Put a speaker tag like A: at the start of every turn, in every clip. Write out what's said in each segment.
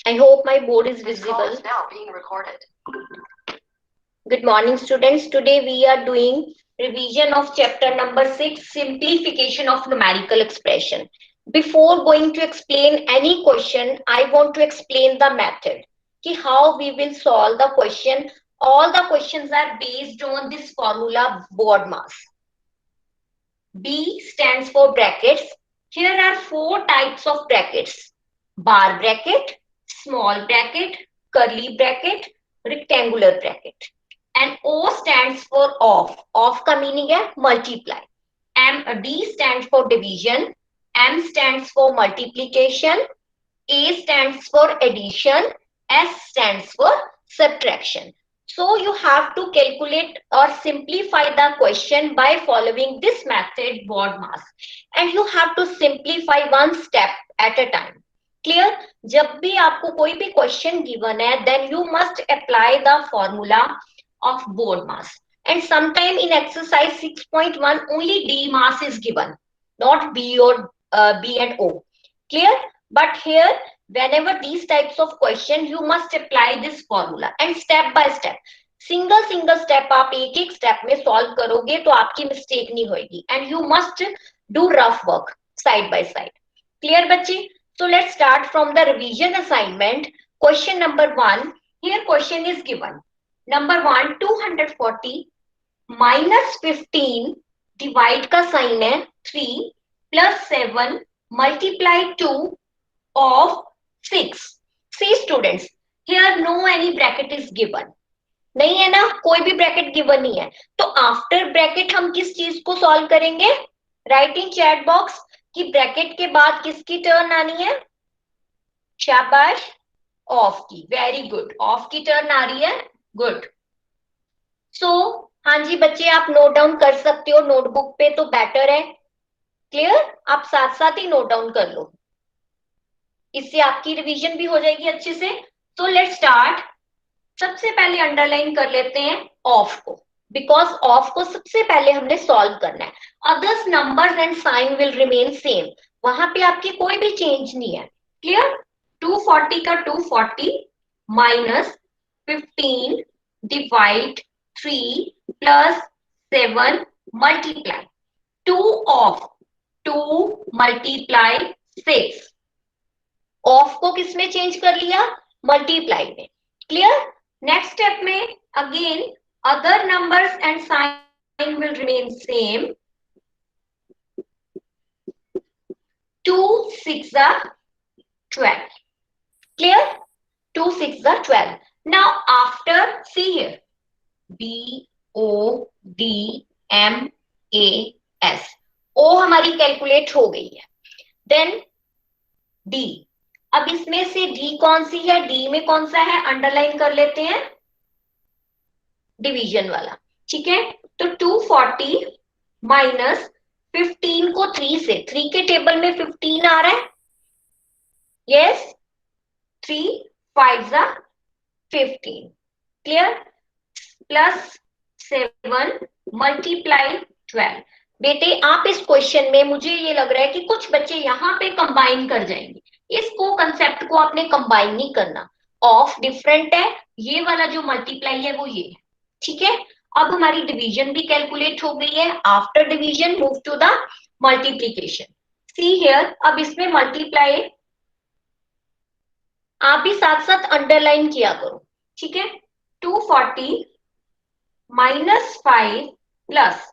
A: I hope my board is
B: This call is
A: visible.
B: now being recorded.
A: Good morning, students. Today we are doing revision of chapter number 6, simplification of numerical expression. Before going to explain any question, I want to explain the method. Ki how we will solve the question. All the questions are based on this formula board mass. B stands for brackets. Here are four types of brackets: bar bracket, small bracket, curly bracket, rectangular bracket. And O stands for off. Off का meaning है multiply. D stands for division. M stands for multiplication. A stands for addition. S stands for subtraction. So you have to calculate or simplify the question by following this method board mass. And you have to simplify one step at a time. Clear? जब भी आपको कोई भी question given है, then you must apply the formula of board mass. And sometime in exercise 6.1 only D mass is given, not B or B and O. Clear? But here, whenever these types of question, you must apply this formula and step by step. Single step आप एक एक step में solve करोगे तो आपकी mistake नहीं होगी and you must do rough work side by side. Clear बच्चे? So let's start from the revision assignment. Question number 1. Here question is given. Number 1, 240 minus 15 divide का साइन है 3 plus 7 multiply 2 of 6. See students, here no any bracket is given. नहीं है ना, कोई भी bracket given नहीं है. तो आफ्टर ब्रैकेट हम किस चीज को सॉल्व करेंगे? राइट इन चैट बॉक्स कि ब्रैकेट के बाद किसकी टर्न आनी है? शाबाश, ऑफ की. वेरी गुड, ऑफ की टर्न आ रही है. गुड. सो हाँ जी बच्चे, आप नोट डाउन कर सकते हो नोटबुक पे तो बेटर है. क्लियर? आप साथ साथ ही नोट डाउन कर लो, इससे आपकी रिवीजन भी हो जाएगी अच्छे से. So let's start. सबसे पहले अंडरलाइन कर लेते हैं ऑफ को, बिकॉज ऑफ को सबसे पहले हमने सॉल्व करना है. Others numbers and sign will remain same, वहां पे आपकी कोई भी चेंज नहीं है. क्लियर? 240 का 240 minus 15 divide 3 plus 7 multiply 2 of 2 multiply 6. Of को किसमें चेंज कर लिया? मल्टीप्लाई में. क्लियर? नेक्स्ट स्टेप में again other numbers and sign will remain same. 2 6 are 12. Clear? 2 6 are 12. Now after, see here, B O D M A S. O हमारी calculate हो गई है. Then D. अब इसमें से D कौन सी है? D में कौन सा है? अंडरलाइन कर लेते हैं, डिवीजन वाला. ठीक है? तो 240 माइनस 15 को 3 से, 3 के टेबल में 15 आ रहा है. यस, 3 5 जा 15. क्लियर? Plus 7 multiply 12. बेटे आप इस क्वेश्चन में, मुझे ये लग रहा है कि कुछ बच्चे यहाँ पे कंबाइन कर जाएंगे. इसको कंसेप्ट को आपने कंबाइन नहीं करना. ऑफ डिफरेंट है, ये वाला जो मल्टीप्लाई है वो ये है. ठीक है? अब हमारी डिवीजन भी कैलकुलेट हो गई है. After division move to the multiplication. See here, अब इसमें मल्टीप्लाई आप भी साथ साथ अंडरलाइन किया करो. ठीक है? 240 minus 5 plus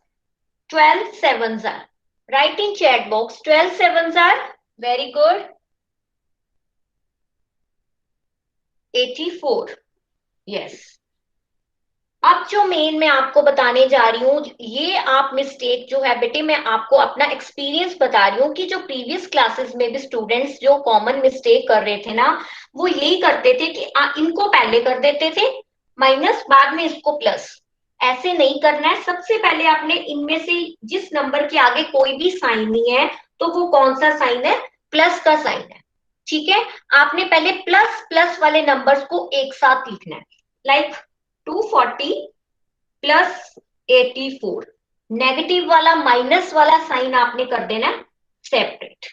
A: 12 sevens are. Write in chat box 12 sevens are. Very good. 84. Yes. अब जो मेन मैं आपको बताने जा रही हूँ, ये आप मिस्टेक जो है बेटे, मैं आपको अपना एक्सपीरियंस बता रही हूँ कि जो प्रीवियस क्लासेस में भी स्टूडेंट्स जो कॉमन मिस्टेक कर रहे थे ना, वो यही करते थे कि इनको पहले कर देते थे माइनस, बाद में इसको प्लस. ऐसे नहीं करना है. सबसे पहले आपने इनमें से जिस नंबर के आगे कोई भी साइन नहीं है तो वो कौन सा साइन है? प्लस का साइन है. ठीक है? आपने पहले प्लस प्लस वाले नंबर्स को एक साथ लिखना है. Like 240 plus 84. नेगेटिव वाला माइनस वाला साइन आपने कर देना सेपरेट.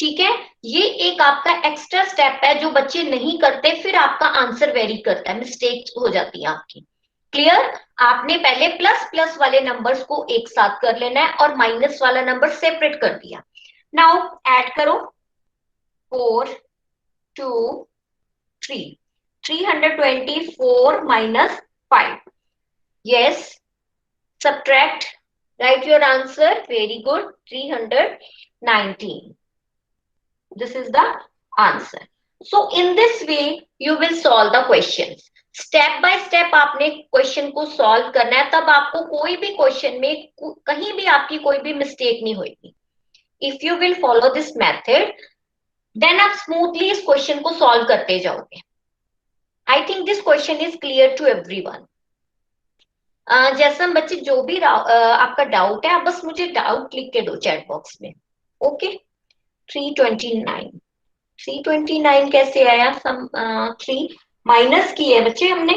A: ठीक है, ये एक आपका एक्स्ट्रा स्टेप है जो बच्चे नहीं करते, फिर आपका आंसर वेरी करता है, मिस्टेक हो जाती है आपकी। क्लियर? आपने पहले प्लस प्लस वाले नंबर्स को एक साथ कर लेना है और माइनस वाला नंबर सेपरेट कर दिया। नाउ ऐड करो 4 2 3, 324 minus 5. Yes, subtract, write your answer. Very good, 319. This is the answer. So in this way you will solve the questions. Step by step आपने क्वेश्चन को सॉल्व करना है, तब आपको कोई भी क्वेश्चन में कहीं भी आपकी कोई भी मिस्टेक नहीं होगी। If you will follow this method then आप स्मूथली इस क्वेश्चन को सॉल्व करते जाओगे। I think this question is clear to everyone. जैसा बच्चे जो भी आपका डाउट है, आप बस मुझे डाउट लिख के दो चैट बॉक्स में। ओके, 329, 329 कैसे आया? सम 3 माइनस की है बच्चे हमने,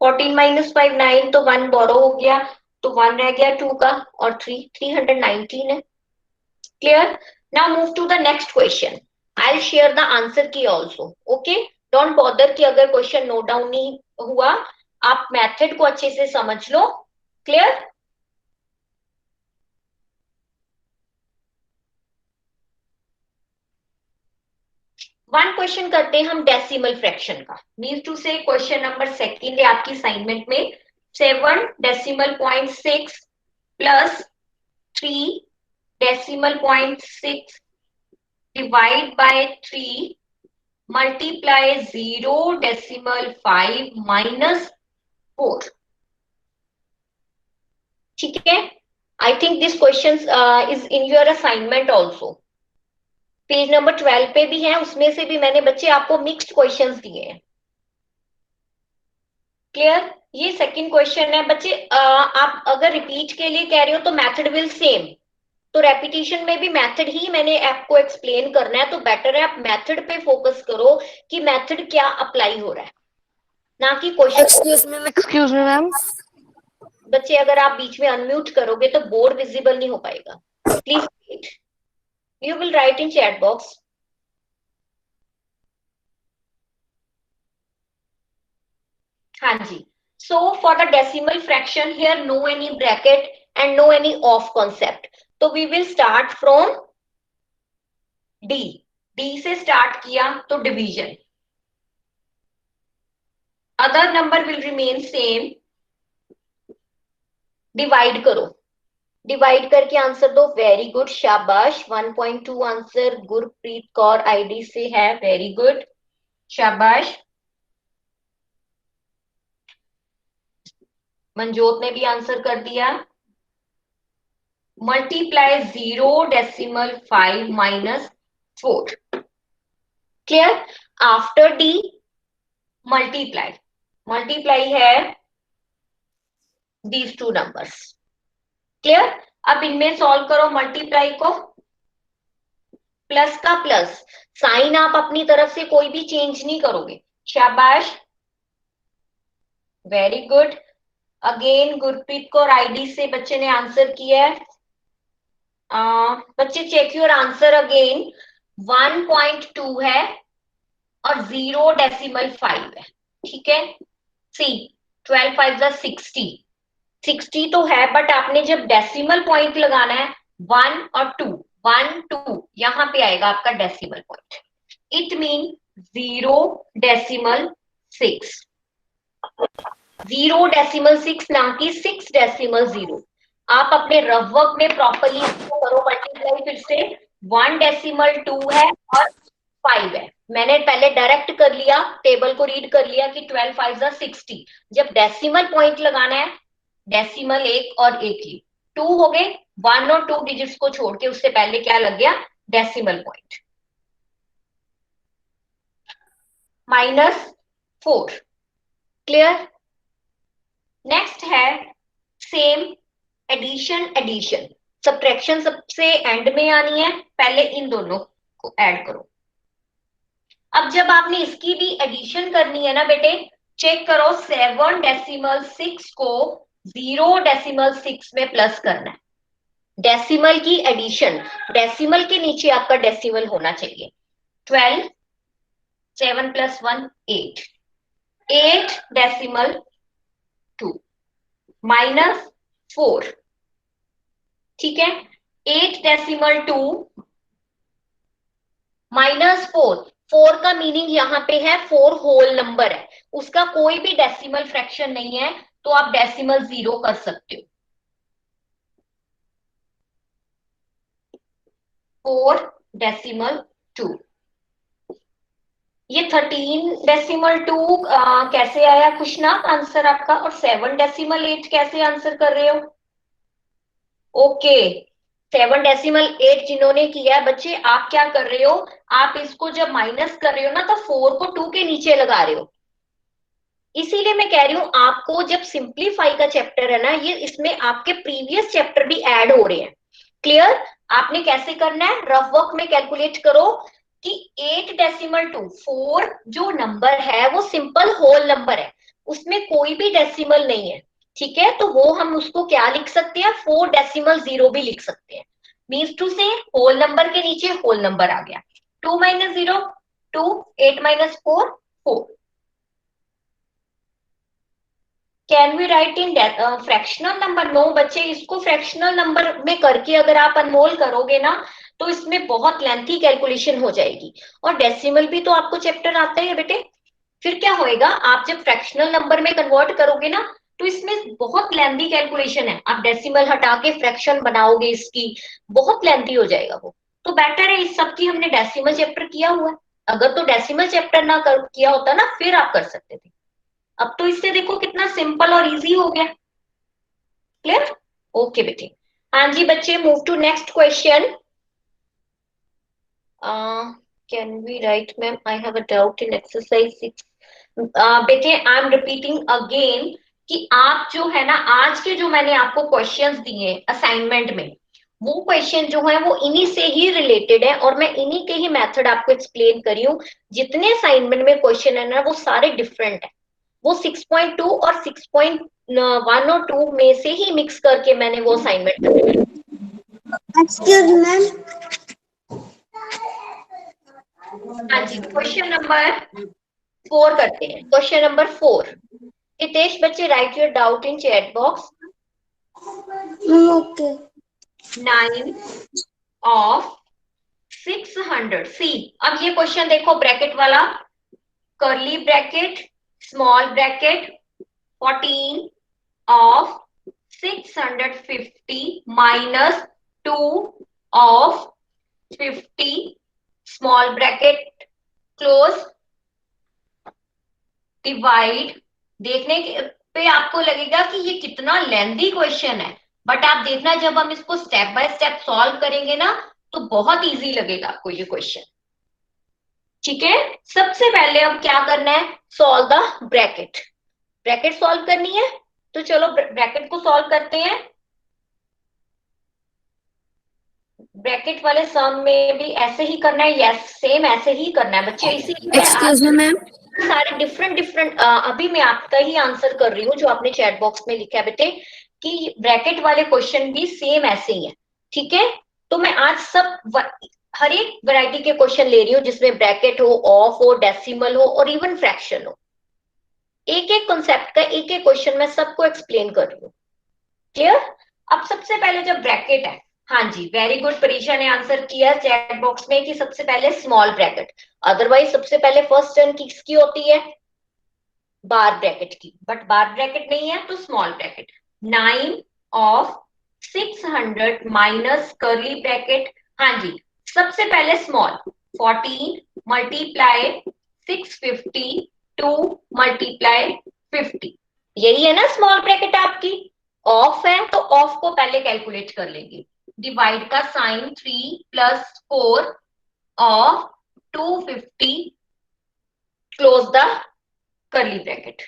A: 14 माइनस 5 9, तो 1 बोरो हो गया, तो 1 रह गया 2 का, और 319 है। Clear? Now move to the next question. I will share the answer key also. Okay, don't bother कि अगर क्वेश्चन नोट डाउन नहीं हुआ, आप मेथड को अच्छे से समझ लो। क्लियर? वन क्वेश्चन करते हैं हम डेसिमल फ्रैक्शन का। मीन्स टू से क्वेश्चन नंबर सेकंड है आपकी असाइनमेंट में। 7 decimal point 6 plus 3 decimal point 6 divide by 3 multiply 0 decimal 5 minus 4। ठीक है, आई think this question is in your assignment also. Page number 12 पे भी है, उसमें से भी मैंने बच्चे आपको मिक्स्ड क्वेश्चंस दिए हैं। क्लियर? ये सेकंड क्वेश्चन है बच्चे। आप अगर रिपीट के लिए कह रहे हो तो मेथड विल सेम, तो रेपिटेशन में भी मेथड ही मैंने आपको एक्सप्लेन करना है, तो बेटर है आप मेथड पे फोकस करो कि मेथड क्या अप्लाई हो रहा है, ना कि क्वेश्चन।
B: Excuse me ma'am.
A: बच्चे अगर आप बीच में अनम्यूट करोगे तो बोर्ड विजिबल नहीं हो पाएगा। Please you will write in chat box. हाँ जी, so for the decimal fraction here no any bracket and no any off concept, तो we will start from D। D से स्टार्ट किया तो division, other number will remain same, divide करो, divide करके answer दो। Very good, शाबाश। 1.2 answer Gurpreet Kaur ID से है, वेरी गुड, शाबाश। मनजोत ने भी आंसर कर दिया। Multiply 0 decimal 5 minus 4। Clear? After D multiply, multiply है दीज टू नंबर्स। क्लियर? अब इनमें सॉल्व करो मल्टीप्लाई को, प्लस का प्लस, साइन आप अपनी तरफ से कोई भी चेंज नहीं करोगे। शाबाश, very good. Again Gurpreet Kaur ID से बच्चे ने आंसर किया है। बच्चे चेक योर आंसर अगेन। 1.2 है और 0 डेसिमल 5 है। ठीक है, सी 12 5 60, 60 तो है, बट आपने जब डेसिमल पॉइंट लगाना है 1 और 2, 1 2 यहां पे आएगा आपका decimal point. It mean 0 decimal 6, 0 decimal 6 ना कि 6 डेसिमल 0। आप अपने रफ वर्क में प्रॉपरली करो मल्टीप्लाई। फिर से 1 डेसिमल 2 है और 5 है, मैंने पहले डायरेक्ट कर लिया, टेबल को रीड कर लिया कि 12 5 60। जब डेसिमल पॉइंट लगाना है, डेसिमल एक और एक ही 2 हो गए, 1 और 2 डिजिट्स को छोड़ के उससे पहले क्या लग गया? Decimal point. Minus 4। Clear? Next है सेम एडिशन, एडिशन सब्ट्रैक्शन सबसे एंड में आनी है, पहले इन दोनों को ऐड करो। अब जब आपने इसकी भी एडिशन करनी है ना बेटे, चेक करो 7 डेसिमल 6 को 0 डेसिमल 6 में प्लस करना है। डेसिमल की एडिशन, डेसिमल के नीचे आपका डेसिमल होना चाहिए। 12, 7 + 1 8, 8 डेसिमल 2 -4, ठीक है। 8 डेसिमल 2 -4, 4 का मीनिंग यहाँ पे है 4 होल नंबर है, उसका कोई भी डेसिमल फ्रैक्शन नहीं है, तो आप डेसिमल 0 कर सकते हो। 4 डेसिमल 2, ये 13 डेसिमल 2 कैसे आया खुशनाथ आंसर आपका, और 7 डेसिमल 8 कैसे आंसर कर रहे हो? ओके, 7 डेसिमल 8 जिन्होंने किया है बच्चे, आप क्या कर रहे हो, आप इसको जब माइनस कर रहे हो ना तो 4 को 2 के नीचे लगा रहे हो। इसीलिए मैं कह रही हूं आपको, जब सिंप्लीफाई का चैप्टर है ना, ये इसमें आपके प्रीवियस चैप्टर भी ऐड हो रहे हैं। क्लियर? आपने कैसे करना है, रफ वर्क में कैलकुलेट करो कि 8 डेसिमल 2, 4 जो नंबर है वो सिंपल होल नंबर है, उसमें कोई भी डेसिमल नहीं है, ठीक है। तो वो हम उसको क्या लिख सकते हैं, 4 डेसिमल 0 भी लिख सकते हैं। मीन्स टू से होल नंबर के नीचे होल नंबर आ गया। 2 - 0 2, 8 - 4 4। Can we write in fractional number? No बच्चे, इसको फ्रैक्शनल नंबर में करके अगर आप अनमोल करोगे ना तो इसमें बहुत लेंथी कैलकुलेशन हो जाएगी, और डेसिमल भी तो आपको चैप्टर आता है बेटे। फिर क्या होएगा, आप जब फ्रैक्शनल नंबर में कन्वर्ट करोगे ना तो इसमें बहुत लेंथी कैलकुलेशन है, आप डेसिमल हटा के फ्रैक्शन बनाओगे, इसकी बहुत लेंथी हो जाएगा वो। तो बेटर है, इस सब की हमने डेसिमल चैप्टर किया हुआ है, अगर तो डेसिमल चैप्टर ना किया होता ना फिर आप कर सकते थे। अब तो इससे देखो कितना सिंपल और इजी हो गया। क्लियर? ओके बेटे। हाँ जी बच्चे, move to next question. Can we write ma'am, I have a doubt in exercise 6। बेटे आई एम रिपीटिंग अगेन कि आप जो है ना, आज के जो मैंने आपको क्वेश्चंस दिए असाइनमेंट में, वो क्वेश्चन जो है वो इन्हीं से ही रिलेटेड है, और मैं इन्हीं के ही मेथड आपको एक्सप्लेन करी हूँ। जितने असाइनमेंट में क्वेश्चन है ना वो सारे डिफरेंट है, वो 6.2 और 6.1 और 2 में से ही मिक्स करके मैंने वो असाइनमेंट कर।
C: Excuse ma'am.
A: हाँ जी, क्वेश्चन नंबर 4 करते हैं। क्वेश्चन नंबर 4, हितेश बच्चे right your doubt in chat box.
C: Okay.
A: 9 of 600, सी अब ये क्वेश्चन देखो, ब्रैकेट वाला, curly bracket, small bracket, 14 of 650 minus 2 of 50, small bracket close, divide. देखने पे आपको लगेगा कि ये कितना लेंथी क्वेश्चन है, बट आप देखना जब हम इसको स्टेप बाय स्टेप सॉल्व करेंगे ना तो बहुत इजी लगेगा आपको ये क्वेश्चन, ठीक है। सबसे पहले अब क्या करना है, solve the bracket. Bracket solve करनी है, तो चलो ब्रैकेट को सॉल्व करते हैं। ब्रैकेट वाले सम में भी ऐसे ही करना है, यस सेम ऐसे ही करना है बच्चे, इसीलिए
B: Excuse me, ma'am.
A: सारे डिफरेंट डिफरेंट, अभी मैं आपका ही आंसर कर रही हूँ जो आपने चैट बॉक्स में लिखा है बेटे, कि ब्रैकेट वाले क्वेश्चन भी सेम ऐसे ही है, ठीक है। तो मैं आज हर एक वैरायटी के क्वेश्चन ले रही हूँ जिसमें ब्रैकेट हो, ऑफ हो, डेसिमल हो और इवन फ्रैक्शन हो। एक एक कॉन्सेप्ट का एक एक क्वेश्चन मैं सबको एक्सप्लेन कर रही हूँ। क्लियर? अब सबसे पहले जब ब्रैकेट है, हाँ जी वेरी गुड, परीक्षा ने आंसर किया चैट बॉक्स में कि सबसे पहले स्मॉल ब्रैकेट, अदरवाइज सबसे पहले फर्स्ट टर्न किसकी होती है, बार ब्रैकेट की, बट बार ब्रैकेट नहीं है तो small bracket. 9 of 600 minus curly bracket, हाँ जी सबसे पहले स्मॉल, 14 मल्टीप्लाई 650 2 मल्टीप्लाई 50, यही है ना स्मॉल ब्रैकेट आपकी। ऑफ है तो ऑफ को पहले कैलकुलेट कर लेंगे, डिवाइड का sign 3 + 4 of 250 close the curly bracket.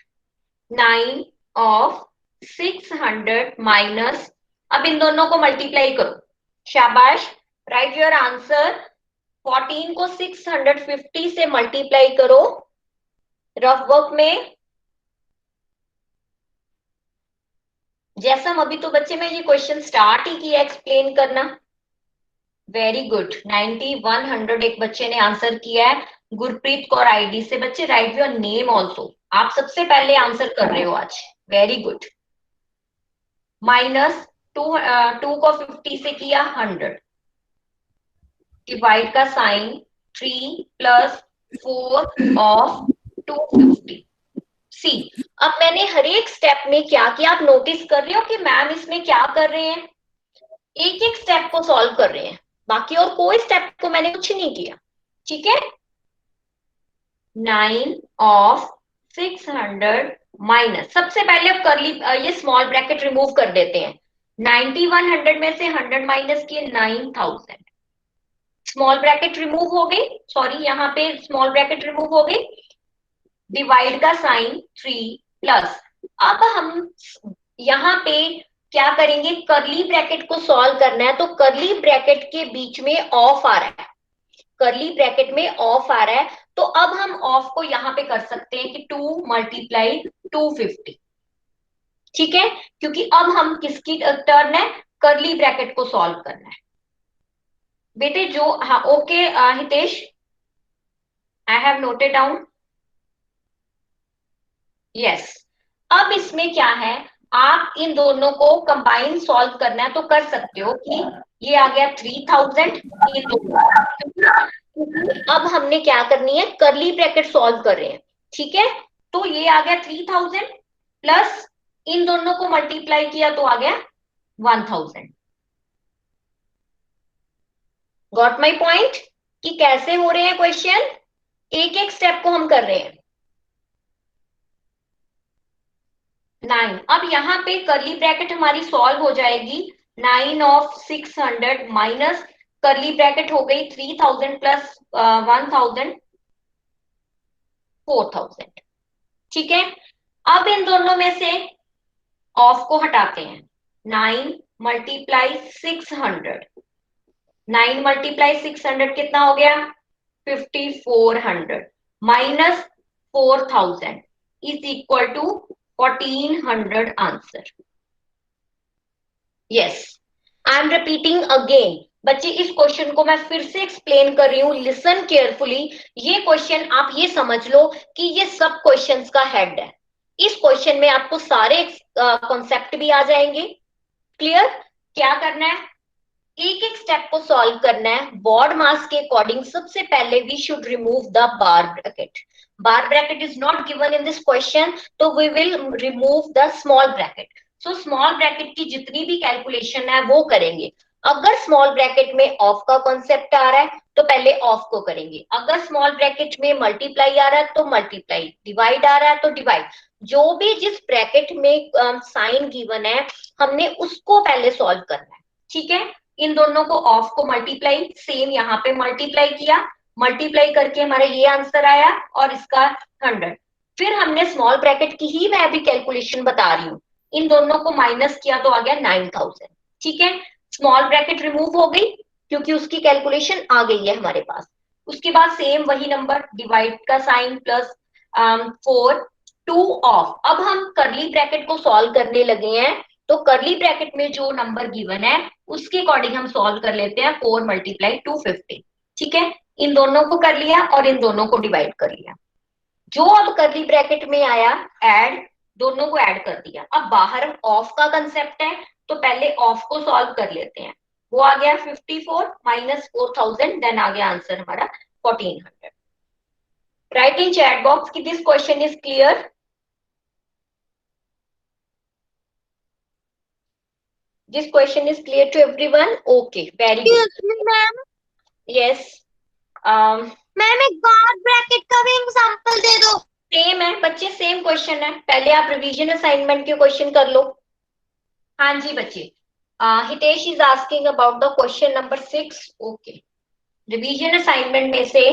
A: 9 of 600 minus, अब इन दोनों को मल्टीप्लाई करो, शाबाश, राइट योर आंसर। 14 को 650 से मल्टीप्लाई करो, रफ वर्क में जैसा अभी तो बच्चे मैं ये क्वेश्चन स्टार्ट ही किया एक्सप्लेन करना। वेरी गुड, 9100 एक बच्चे ने आंसर किया है गुरप्रीत कौर आईडी से। बच्चे राइट योर नेम ऑल्सो, आप सबसे पहले आंसर कर रहे हो आज, वेरी गुड। माइनस टू को 50 से किया 100, डिवाइड का साइन 3 प्लस 4 ऑफ 250। सी, अब मैंने हर एक स्टेप में क्या किया आप नोटिस कर रहे हो कि मैम इसमें क्या कर रहे हैं, एक एक स्टेप को सॉल्व कर रहे हैं, बाकी और कोई स्टेप को मैंने कुछ नहीं किया। ठीक है, 9 ऑफ 600 माइनस, सबसे पहले अब करली ये स्मॉल ब्रैकेट रिमूव कर देते हैं। 9100 में से 100 माइनस किए 9000, स्मॉल ब्रैकेट रिमूव हो गई, सॉरी यहाँ पे स्मॉल ब्रैकेट रिमूव हो गई, डिवाइड का साइन 3 प्लस, अब हम यहाँ पे क्या करेंगे, करली ब्रैकेट को सॉल्व करना है, तो करली ब्रैकेट के बीच में ऑफ आ रहा है, करली ब्रैकेट में ऑफ आ रहा है, तो अब हम ऑफ को यहां पे कर सकते हैं कि 2 मल्टीप्लाई 250। ठीक है, क्योंकि अब हम किसकी टर्न है, करली ब्रैकेट को सॉल्व करना है बेटे। जो हाँ okay Hitesh, I have noted down, yes. अब इसमें क्या है, आप इन दोनों को कंबाइन सॉल्व करना है तो कर सकते हो कि ये आ गया 3000, ये अब हमने क्या करनी है, करली ब्रैकेट सॉल्व कर रहे हैं। ठीक है, तो ये आ गया 3000 प्लस इन दोनों को मल्टीप्लाई किया तो आ गया 1000। गॉट माई पॉइंट कि कैसे हो रहे हैं क्वेश्चन, एक एक स्टेप को हम कर रहे हैं। 9, अब यहाँ पे करली ब्रैकेट हमारी सॉल्व हो जाएगी, 9 ऑफ 600 माइनस करली ब्रैकेट हो गई 3000 प्लस 1000 4000। ठीक है, अब इन दोनों में से ऑफ को हटाते हैं, 9 मल्टीप्लाई 600, 9 मल्टीप्लाई 600 कितना हो गया 5400 minus 4000 is equal to 1400 answer. Yes, I am repeating again. बच्चे इस क्वेश्चन को मैं फिर से एक्सप्लेन कर रही हूँ, लिसन केयरफुली। ये क्वेश्चन आप ये समझ लो कि ये सब क्वेश्चंस का हेड है। इस क्वेश्चन में आपको सारे कॉन्सेप्ट भी आ जाएंगे। क्लियर, क्या करना है, एक एक स्टेप को सॉल्व करना है बॉड मास के अकॉर्डिंग। सबसे पहले we should remove the bar bracket, bar bracket is not given in this question, तो we will remove the small bracket. So small bracket की जितनी भी कैलकुलेशन है वो करेंगे। अगर स्मॉल ब्रैकेट में ऑफ का कॉन्सेप्ट आ रहा है तो पहले ऑफ को करेंगे, अगर स्मॉल ब्रैकेट में मल्टीप्लाई आ रहा है तो मल्टीप्लाई, डिवाइड आ रहा है तो डिवाइड, जो भी जिस ब्रैकेट में साइन गिवन है हमने उसको पहले सॉल्व करना है। ठीक है, इन दोनों को ऑफ को मल्टीप्लाई, सेम यहाँ पे मल्टीप्लाई किया, मल्टीप्लाई करके हमारा ये आंसर आया और इसका 100। फिर हमने स्मॉल ब्रैकेट की ही मैं अभी कैलकुलेशन बता रही हूँ, इन दोनों को माइनस किया तो आ गया 9000। ठीक है, स्मॉल ब्रैकेट रिमूव हो गई क्योंकि उसकी कैलकुलेशन आ गई है हमारे पास। उसके बाद सेम वही नंबर, डिवाइड का साइन प्लस 4 2 ऑफ। अब हम करली ब्रैकेट को सॉल्व करने लगे हैं, तो करली ब्रैकेट में जो नंबर गिवन है उसके अकॉर्डिंग हम सॉल्व कर लेते हैं, 4 मल्टीप्लाई 250। ठीक है, इन दोनों को कर लिया और इन दोनों को डिवाइड कर लिया, जो अब करली ब्रैकेट में आया ऐड, दोनों को ऐड कर दिया। अब बाहर ऑफ का कंसेप्ट है तो पहले ऑफ को सॉल्व कर लेते हैं, वो आ गया 54 माइनस 4000, देन आ गया आंसर हमारा 1400। राइट इन चैट बॉक्स कि this question is clear. This question is clear to everyone? Okay, very good.
C: Excuse me, ma'am.
A: Yes.
C: Ma'am एक बार ब्रैकेट का भी एग्जांपल दे दो।
A: सेम है बच्चे, सेम क्वेश्चन है, पहले आप रिवीजन असाइनमेंट के क्वेश्चन कर लो। हाँ जी बच्चे, Hitesh is asking about the question number 6। Okay, revision assignment में से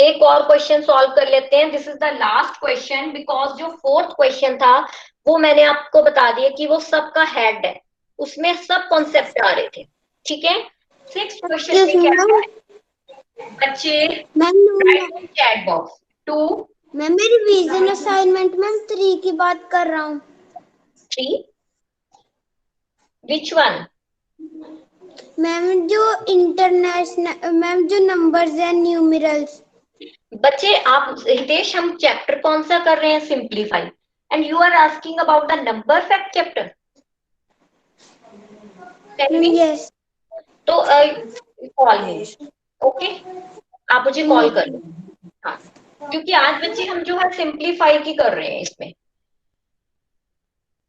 A: एक और क्वेश्चन सॉल्व कर लेते हैं। This is the last question, because जो फोर्थ क्वेश्चन था वो मैंने आपको बता दिया कि वो सबका हेड है, उसमें सब कॉन्सेप्ट आ रहे थे। ठीक है, 6th क्वेश्चन में क्या है बच्चे, राइट चैट बॉक्स 2
C: मैं रिवीजन असाइनमेंट मैम 3 की बात कर रहा हूँ।
A: 3 विच वन?
C: मैम जो इंटरनेशनल, मैम जो नंबर्स हैं न्यूमेरल्स।
A: बच्चे आप हितेश, हम चैप्टर कौन सा कर रहे हैं? Simplify, and you are asking about the number fact chapter. Tell me.
C: Yes.
A: तो कॉल मी, ओके, आप मुझे कॉल कर लो। हाँ, क्योंकि आज बच्चे हम जो है सिंप्लीफाई की कर रहे हैं इसमें।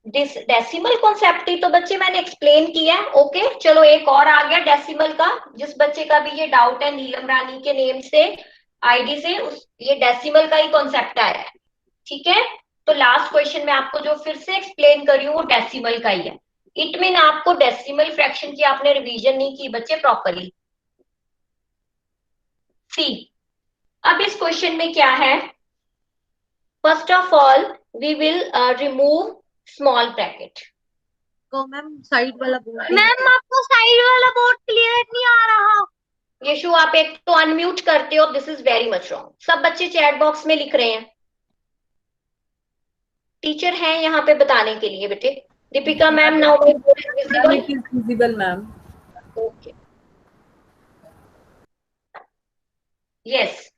A: डेसिमल कॉन्सेप्ट ही तो बच्चे मैंने एक्सप्लेन किया है। ओके, चलो एक और आ गया डेसिमल का। जिस बच्चे का भी ये डाउट है नीलम रानी के नेम से, आईडी से, ये डेसिमल का ही कॉन्सेप्ट आया है। ठीक है, तो लास्ट क्वेश्चन में आपको जो फिर से एक्सप्लेन करी हूँ वो डेसिमल का ही है। इट मीन आपको डेसिमल फ्रैक्शन की आपने रिवीजन नहीं की बच्चे प्रॉपरली। सी, अब इस क्वेश्चन में क्या है? First of all we will remove small bracket.
D: तो मैम साइड वाला बोर्ड।
C: मैम आपको साइड वाला बोर्ड क्लियर नहीं आ रहा।
A: यशु, आप एक तो अनम्यूट करते हो, this is very much wrong. सब बच्चे चैट बॉक्स में लिख रहे हैं, टीचर हैं यहाँ पे बताने के लिए बेटे। Deepika ma'am, now my board is visible.
D: It is visible ma'am.
A: Okay, yes.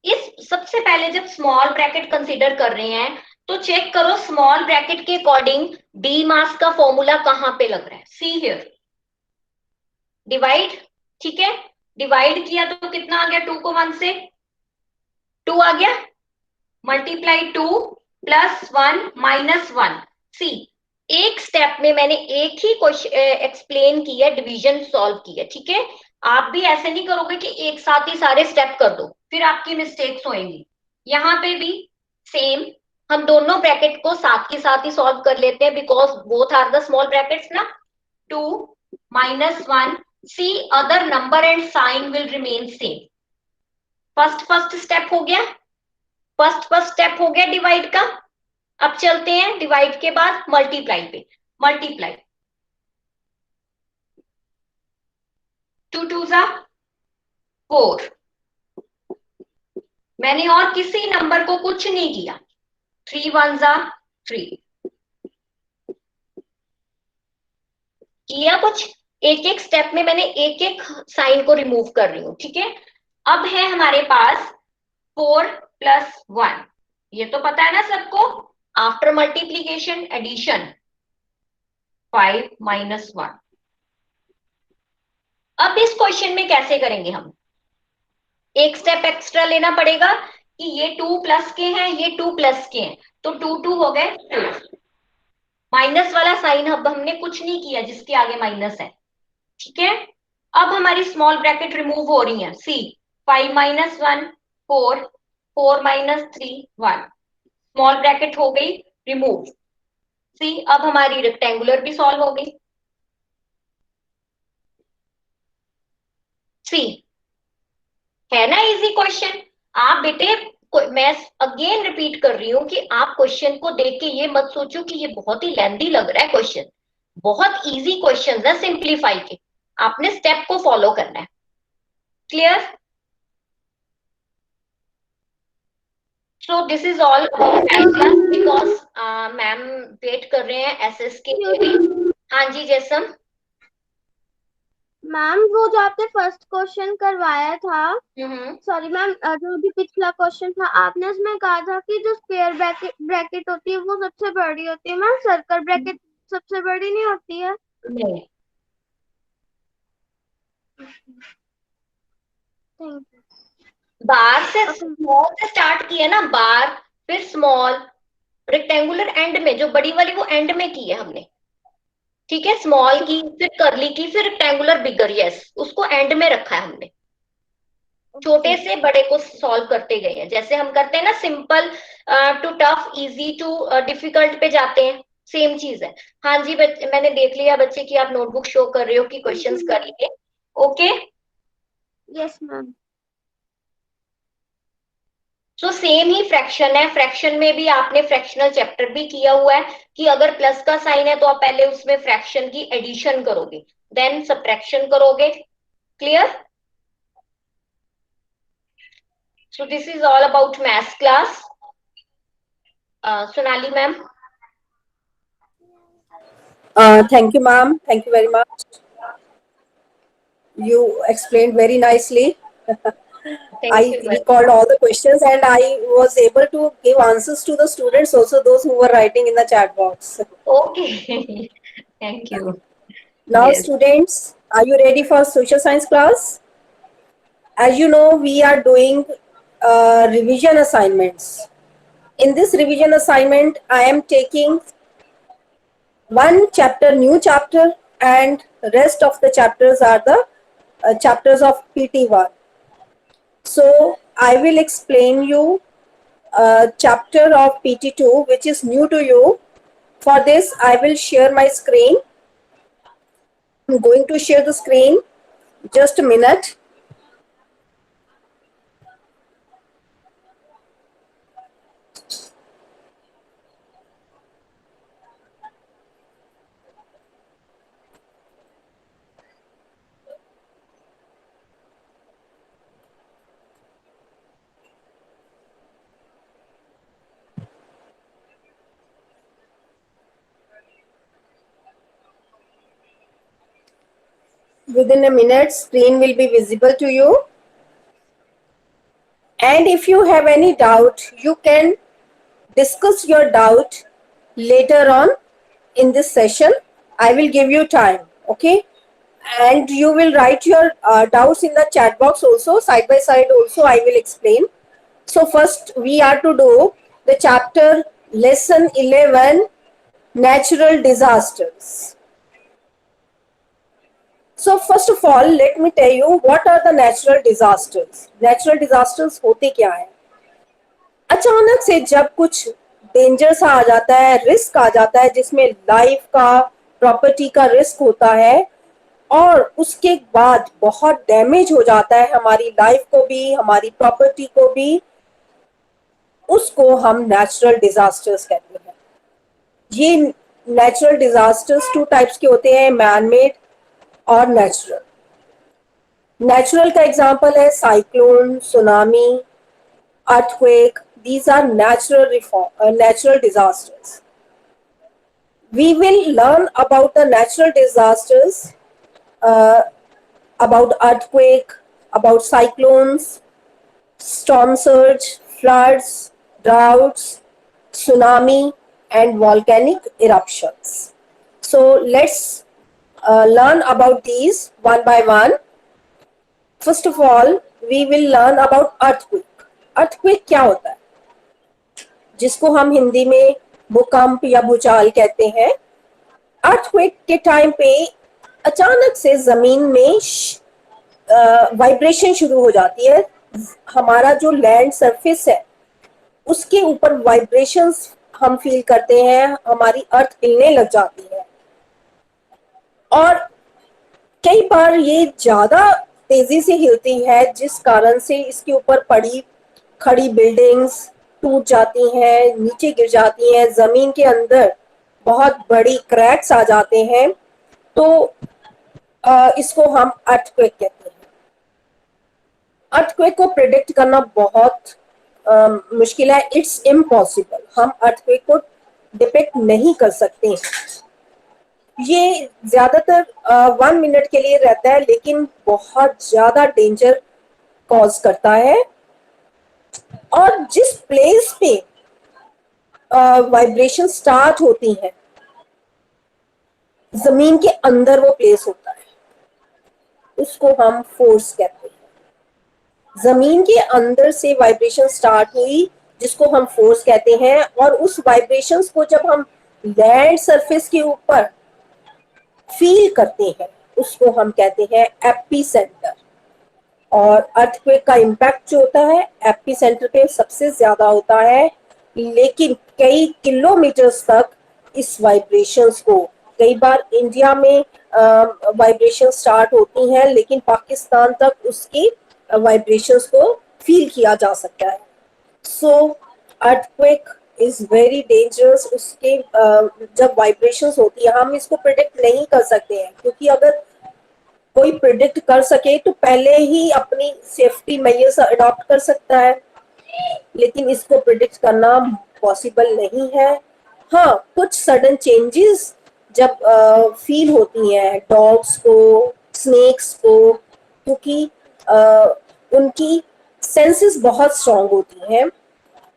A: इस सबसे पहले जब स्मॉल ब्रैकेट कंसीडर कर रहे हैं तो चेक करो स्मॉल ब्रैकेट के अकॉर्डिंग डी मास का फॉर्मूला कहां पे लग रहा है। See here, divide. ठीक है, डिवाइड किया तो कितना आ गया? 2 को 1 से 2 आ गया, मल्टीप्लाई 2 प्लस 1 माइनस 1। सी, एक स्टेप में मैंने एक ही क्वेश्चन एक्सप्लेन किया, डिवीजन सॉल्व किया। ठीक है, आप भी ऐसे नहीं करोगे कि एक साथ ही सारे स्टेप कर दो, फिर आपकी मिस्टेक्स होंगी। यहाँ पे भी सेम, हम दोनों ब्रैकेट को साथ ही सॉल्व कर लेते हैं because both are the small brackets ना। 2 minus 1। See, other number and sign will remain same. First step हो गया, फर्स्ट स्टेप हो गया डिवाइड का। अब चलते हैं डिवाइड के बाद मल्टीप्लाई पे। मल्टीप्लाई, 2 2 जा 4। मैंने और किसी नंबर को कुछ नहीं किया। 3 1 जा 3। किया कुछ? एक एक स्टेप में मैंने एक एक साइन को रिमूव कर रही हूं। ठीक है, अब है हमारे पास 4 प्लस 1। ये तो पता है ना सबको, आफ्टर मल्टीप्लीकेशन एडिशन 5 माइनस 1। अब इस क्वेश्चन में कैसे करेंगे हम? एक स्टेप एक्स्ट्रा लेना पड़ेगा कि ये 2 प्लस के हैं, ये 2 प्लस के हैं, तो 2 2 हो गए 4। माइनस वाला साइन अब हमने कुछ नहीं किया जिसके आगे माइनस है। ठीक है, अब हमारी स्मॉल ब्रैकेट रिमूव हो रही है। सी, 5 माइनस 1 4, 4 माइनस 3 1। स्मॉल ब्रैकेट हो गई रिमूव। सी, अब हमारी रेक्टेंगुलर भी सॉल्व हो गई। सी, है ना इजी क्वेश्चन? आप बेटे, मैं अगेन रिपीट कर रही हूँ कि आप क्वेश्चन को देख के ये मत सोचो कि ये बहुत ही लेंथी लग रहा है क्वेश्चन। बहुत इजी क्वेश्चन है सिंप्लीफाई के, आपने स्टेप को फॉलो करना है। Clear? So this is all about math class because ma'am wait कर रहे हैं एसएस के लिए भी। हाँ जी जैसम।
C: मैम वो जो आपने फर्स्ट क्वेश्चन करवाया था, सॉरी मैम, जो भी पिछला क्वेश्चन था आपने उसमें कहा था कि जो स्क्वायर ब्रैकेट होती है वो सबसे बड़ी होती है। मैम सर्कल ब्रैकेट सबसे बड़ी नहीं होती है?
A: नहीं,
C: थैंक यू।
A: बार से स्मॉल से स्टार्ट किया ना, बार फिर स्मॉल, रेक्टेंगुलर एंड में, जो बड़ी वाली वो एंड में की है हमने। ठीक है, स्मॉल की फिर कर्ली की फिर रेक्टेंगुलर बिगर, यस, उसको एंड में रखा है हमने। छोटे से बड़े को सॉल्व करते गए हैं, जैसे हम करते हैं ना simple to tough, easy to difficult पे जाते हैं, सेम चीज है। हाँ जी मैंने देख लिया बच्चे कि आप नोटबुक शो कर रहे हो कि क्वेश्चंस कर लिए। Okay,
C: yes ma'am.
A: So same ही फ्रैक्शन है। फ्रैक्शन में भी आपने फ्रैक्शनल चैप्टर भी किया हुआ है कि अगर प्लस का साइन है तो आप पहले उसमें फ्रैक्शन की एडिशन करोगे, देन सब्ट्रैक्शन करोगे। Clear? So this is all about math class. Sonali ma'am.
E: Thank you, ma'am. Thank you very much. You explained very nicely.
A: Thank
E: I
A: you very
E: recalled all the questions and I was able to give answers to the students, also those who were writing in the chat box.
A: Okay. Thank you.
E: Now,
A: Yes.
E: students, are you ready for social science class? As you know, we are doing revision assignments. In this revision assignment, I am taking one chapter, new chapter, and rest of the chapters are the chapters of PT1. So I will explain you a chapter of PT2 which is new to you. For this, I will share my screen. I'm going to share the screen. Just a minute. Within a minute, screen will be visible to you. And if you have any doubt, you can discuss your doubt later on in this session. I will give you time, okay? And you will write your doubts in the chat box also, side by side also I will explain. So first we are to do the chapter lesson 11, natural disasters. So first of all, let me tell you what are the natural disasters. Natural disasters होते क्या हैं? अचानक से जब कुछ danger सा आ जाता है, रिस्क आ जाता है जिसमें लाइफ का, प्रॉपर्टी का रिस्क होता है और उसके बाद बहुत डैमेज हो जाता है हमारी लाइफ को भी, हमारी प्रॉपर्टी को भी, उसको हम नेचुरल डिजास्टर्स कहते हैं। ये नेचुरल डिजास्टर्स टू टाइप्स के होते हैं, मैन मेड और नेचुरल। नेचुरल का एग्जांपल है cyclone, tsunami, earthquake. These are natural disasters. We will learn about the natural disasters, about earthquake, about cyclones, storm surge, floods, droughts, tsunami, and volcanic eruptions. So let's learn about these one by one. First of all, we will learn about earthquake. Earthquake क्या होता है, जिसको हम हिंदी में भूकंप या भूचाल कहते हैं। अर्थक्वेक के टाइम पे अचानक से जमीन में वाइब्रेशन शुरू हो जाती है। हमारा जो लैंड सरफेस है उसके ऊपर वाइब्रेशंस हम फील करते हैं, हमारी अर्थ हिलने लग जाती है और कई बार ये ज्यादा तेजी से हिलती है जिस कारण से इसके ऊपर पड़ी खड़ी बिल्डिंग्स टूट जाती हैं, नीचे गिर जाती हैं, जमीन के अंदर बहुत बड़ी क्रैक्स आ जाते हैं, तो इसको हम अर्थक्वेक कहते हैं। अर्थक्वेक को प्रेडिक्ट करना बहुत मुश्किल है, इट्स इम्पॉसिबल। हम अर्थक्वेक को डिपेक्ट नहीं कर सकते। ये ज्यादातर 1 मिनट के लिए रहता है लेकिन बहुत ज्यादा डेंजर कॉज करता है और जिस प्लेस पे वाइब्रेशन स्टार्ट होती है जमीन के अंदर वो प्लेस होता है, उसको हम फोर्स कहते हैं। जमीन के अंदर से वाइब्रेशन स्टार्ट हुई जिसको हम फोर्स कहते हैं और उस वाइब्रेशंस को जब हम लैंड सरफेस के ऊपर फील करते हैं उसको हम कहते हैं एपिसेंटर। और अर्थक्वेक का इम्पैक्ट जो होता है एपिसेंटर पे सबसे ज्यादा होता है, लेकिन कई किलोमीटर्स तक इस वाइब्रेशंस को, कई बार इंडिया में वाइब्रेशन स्टार्ट होती हैं लेकिन पाकिस्तान तक उसकी वाइब्रेशंस को फील किया जा सकता है। सो अर्थक्वेक इज वेरी डेंजरस। उसके जब वाइब्रेशंस होती है हम इसको प्रिडिक्ट नहीं कर सकते हैं, क्योंकि अगर कोई प्रिडिक्ट कर सके तो पहले ही अपनी सेफ्टी मेजर्स अडॉप्ट कर सकता है, लेकिन इसको प्रिडिक्ट करना पॉसिबल नहीं है। हाँ, कुछ सडन चेंजेस जब फील होती हैं डॉग्स को, स्नेक्स को, क्योंकि उनकी सेंसेस बहुत स्ट्रांग होती हैं,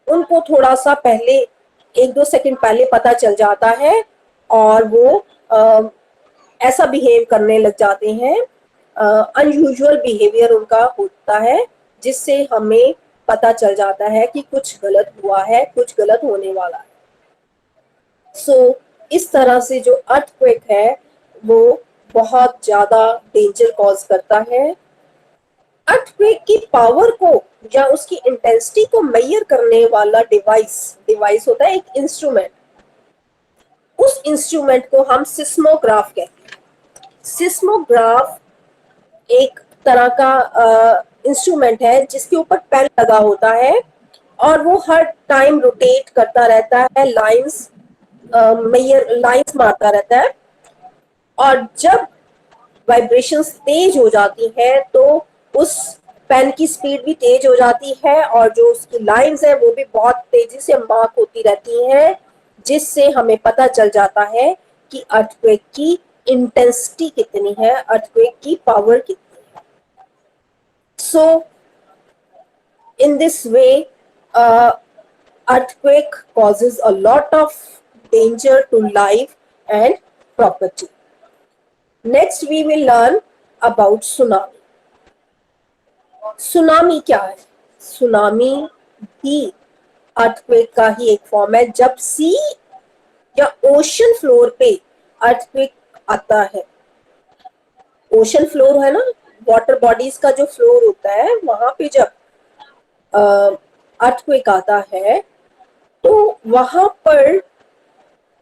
E: उनको थोड़ा सा पहले 1-2 सेकंड पहले पता चल जाता है और वो ऐसा बिहेव करने लग जाते हैं, अनयूजुअल बिहेवियर उनका होता है, जिससे हमें पता चल जाता है कि कुछ गलत हुआ है, कुछ गलत होने वाला है। सो इस तरह से जो अर्थक्वेक है वो बहुत ज्यादा डेंजर कॉज करता है। अर्थक्वेक की पावर को या उसकी इंटेंसिटी को मेजर करने वाला डिवाइस होता है एक इंस्ट्रूमेंट। उस इंस्ट्रूमेंट को हम सिस्मोग्राफ कहते हैं। सिस्मोग्राफ एक तरह का इंस्ट्रूमेंट है जिसके ऊपर पेन लगा होता है और वो हर टाइम रोटेट करता रहता है, लाइंस मारता रहता है, और जब वाइब्रेशंस तेज हो जाती है तो उस पेन की स्पीड भी तेज हो जाती है और जो उसकी लाइंस है वो भी बहुत तेजी से मार्क होती रहती हैं, जिससे हमें पता चल जाता है कि अर्थक्वेक की इंटेंसिटी कितनी है, अर्थक्वेक की पावर कितनी है। सो in this way earthquake causes a lot of danger to life and property. Next we will learn about tsunami. Tsunami क्या है? सुनामी भी अर्थक्वेक का ही एक फॉर्म है। जब सी या ओशन फ्लोर पे अर्थक्वेक आता है, ओशन फ्लोर है ना, वाटर बॉडीज का जो फ्लोर होता है, वहां पे जब अर्थक्वेक आता है तो वहां पर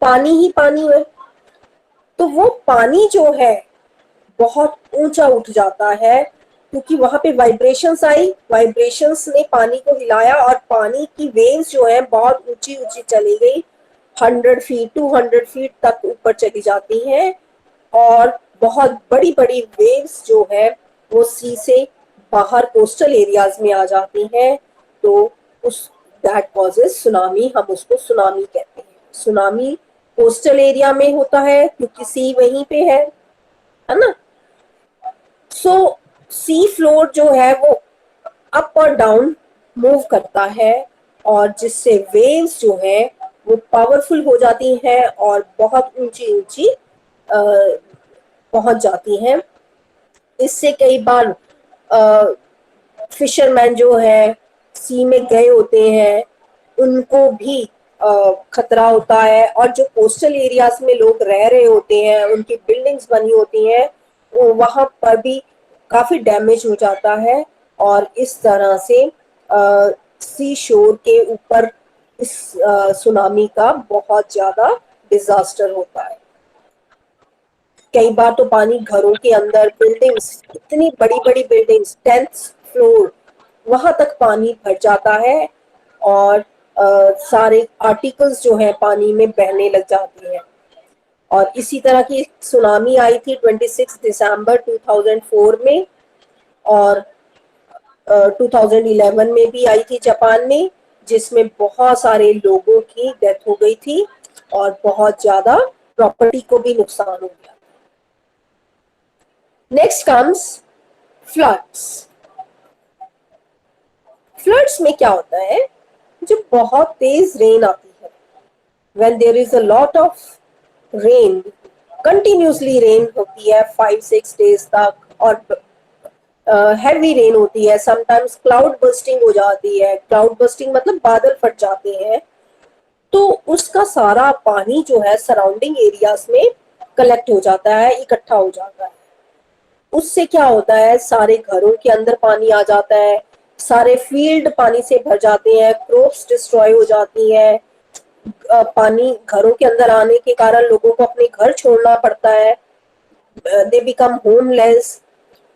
E: पानी ही पानी है, तो वो पानी जो है बहुत ऊंचा उठ जाता है, क्योंकि वहां पे वाइब्रेशंस आई, वाइब्रेशंस ने पानी को हिलाया और पानी की वेव्स जो है बहुत ऊंची ऊंची चली गई, 100 फीट 200 फीट तक ऊपर चली जाती हैं और बहुत बड़ी बड़ी वेव्स जो है वो सी से बाहर कोस्टल एरियाज में आ जाती हैं। तो उस दैट कॉजेस सुनामी, हम उसको सुनामी कहते हैं। सुनामी कोस्टल एरिया में होता है क्योंकि सी वहीं पे है ना। सो सी फ्लोर जो है वो अप और डाउन मूव करता है और जिससे वेव्स जो है वो पावरफुल हो जाती हैं और बहुत ऊंची ऊंची पहुंच जाती हैं। इससे कई बार फिशरमैन जो है सी में गए होते हैं, उनको भी खतरा होता है, और जो कोस्टल एरियाज में लोग रह रहे होते हैं, उनकी बिल्डिंग्स बनी होती हैं, वो वहां पर भी काफी डैमेज हो जाता है और इस तरह से सी शोर के ऊपर इस सुनामी का बहुत ज्यादा डिजास्टर होता है। कई बार तो पानी घरों के अंदर, बिल्डिंग्स, इतनी बड़ी बड़ी बिल्डिंग्स 10th फ्लोर, वहां तक पानी भर जाता है और सारे आर्टिकल्स जो है पानी में बहने लग जाते हैं। और इसी तरह की सुनामी आई थी 26 दिसंबर 2004 में, और 2011 में भी आई थी जापान में, जिसमें बहुत सारे लोगों की डेथ हो गई थी और बहुत ज्यादा प्रॉपर्टी को भी नुकसान हो गया। Next comes floods. फ्लड्स में क्या होता है? जब बहुत तेज रेन आती है, when there is a lot of rain, continuously rain होती है 5-6 डेज तक, और हैवी रेन होती है, समटाइम्स क्लाउड बर्स्टिंग हो जाती है। क्लाउड बर्स्टिंग मतलब बादल फट जाते हैं, तो उसका सारा पानी जो है सराउंडिंग एरियाज में कलेक्ट हो जाता है, इकट्ठा हो जाता है। उससे क्या होता है, सारे घरों के अंदर पानी आ जाता है, सारे फील्ड पानी से भर जाते हैं, क्रॉप्स डिस्ट्रॉय हो जाती हैं। पानी घरों के अंदर आने के कारण लोगों को अपने घर छोड़ना पड़ता है, दे बिकम होमलेस,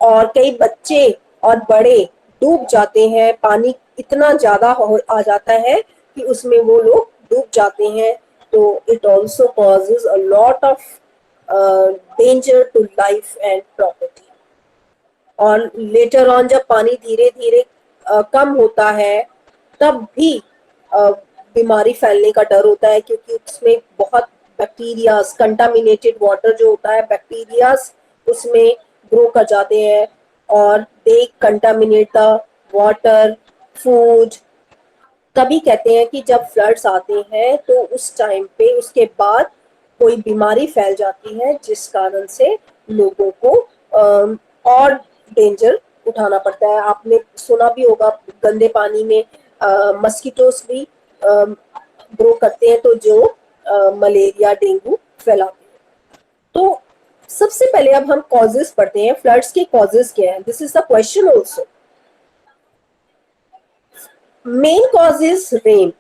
E: और कई बच्चे और बड़े डूब जाते हैं। पानी इतना ज्यादा आ जाता है कि उसमें वो लोग डूब जाते हैं। तो it also causes a lot of danger to life and property. और लेटर ऑन जब पानी धीरे धीरे कम होता है, तब भी बीमारी फैलने का डर होता है, क्योंकि उसमें बहुत बैक्टीरियाज, कंटामिनेटेड वाटर जो होता है, बैक्टीरियाज उसमें ग्रो कर जाते हैं और दे कंटामिनेट द वाटर, फूड। तभी कहते हैं कि जब फ्लड्स आते हैं तो उस टाइम पे उसके बाद कोई बीमारी फैल जाती है जिस कारण से लोगों को और डेंजर उठाना पड़ता है। आपने सुना भी होगा गंदे पानी में मस्कीटोस भी ग्रो करते हैं तो जो मलेरिया, डेंगू फैलाते हैं। तो सबसे पहले अब हम कॉजेस पढ़ते हैं, फ्लड्स के कॉजेस क्या हैं। This is the question also. Main cause is rain,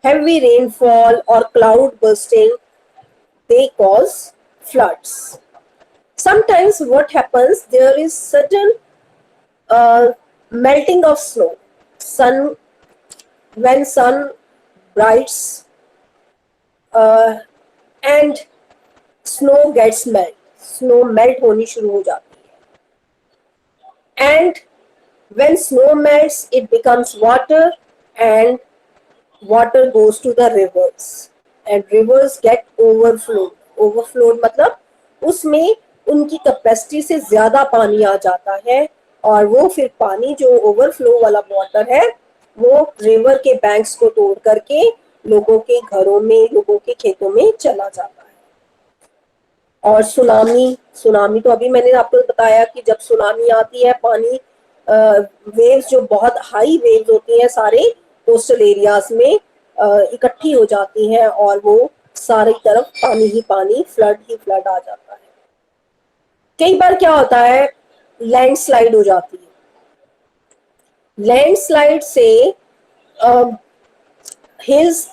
E: heavy rainfall or cloud bursting, they cause floods. Sometimes what happens, there is sudden melting of snow. When sun brights and snow gets melt, snow melt होनी शुरू हो जाती है, and when snow melts it becomes water and water goes to the rivers and rivers get overflowed मतलब उसमें उनकी capacity से ज्यादा पानी आ जाता है और वो फिर पानी जो ओवरफ्लो वाला वाटर है वो रिवर के बैंक्स को तोड़ करके लोगों के घरों में, लोगों के खेतों में चला जाता है। और सुनामी तो अभी मैंने आपको बताया कि जब सुनामी आती है, पानी वेव्स जो बहुत हाई वेव्स होती हैं सारे कोस्टल एरियाज में इकट्ठी हो जाती हैं और वो सारी तरफ पानी ही पानी, फ्लड ही फ्लड आ जाता है। कई बार क्या होता है, लैंडस्लाइड हो जाती है। लैंडस्लाइड से हिल्स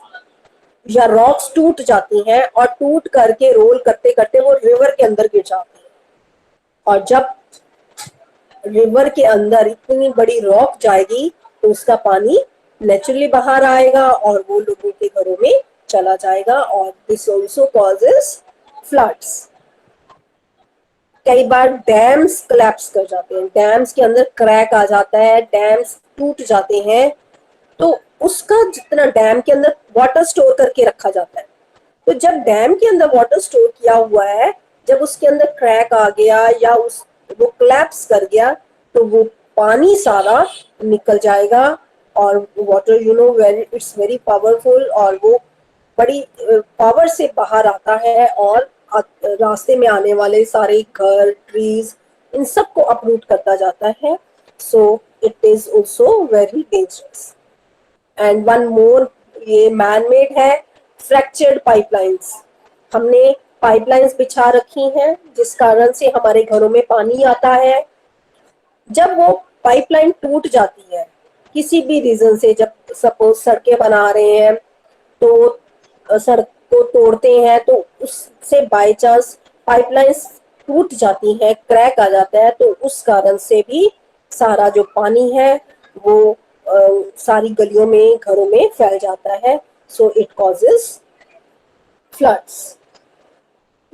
E: या रॉक्स टूट जाती हैं और टूट करके रोल करते करते वो रिवर के अंदर गिर जाती है। और जब रिवर के अंदर इतनी बड़ी रॉक जाएगी तो उसका पानी नेचुरली बाहर आएगा और वो लोगों के घरों में चला जाएगा और दिस ऑल्सो कॉजेस फ्लड्स। कई बार डैम्स कोलैप्स कर जाते हैं, डैम्स के अंदर क्रैक आ जाता है, डैम्स टूट जाते हैं तो उसका जितना डैम के अंदर वाटर स्टोर करके रखा जाता है, तो जब डैम के अंदर वाटर स्टोर किया हुआ है, जब उसके अंदर क्रैक आ गया या वो कोलैप्स कर गया तो वो पानी सारा निकल जाएगा और वाटर इट्स वेरी पावरफुल और वो बड़ी पावर से बाहर आता है और रास्ते में आने वाले सारे घर, ट्रीज, इन सब को अपरूट करता जाता है। So it is also very dangerous. And one more, ये मैन मेड है, फ्रैक्चर्ड पाइपलाइंस। हमने पाइपलाइंस बिछा रखी हैं जिस कारण से हमारे घरों में पानी आता है। जब वो पाइपलाइन टूट जाती है किसी भी रीजन से, जब सपोज सड़कें बना रहे हैं तो सड़क को तोड़ते हैं तो उससे बाय चांस पाइपलाइंस टूट जाती है, क्रैक आ जाता है, तो उस कारण से भी सारा जो पानी है वो सारी गलियों में, घरों में फैल जाता है। So it causes floods.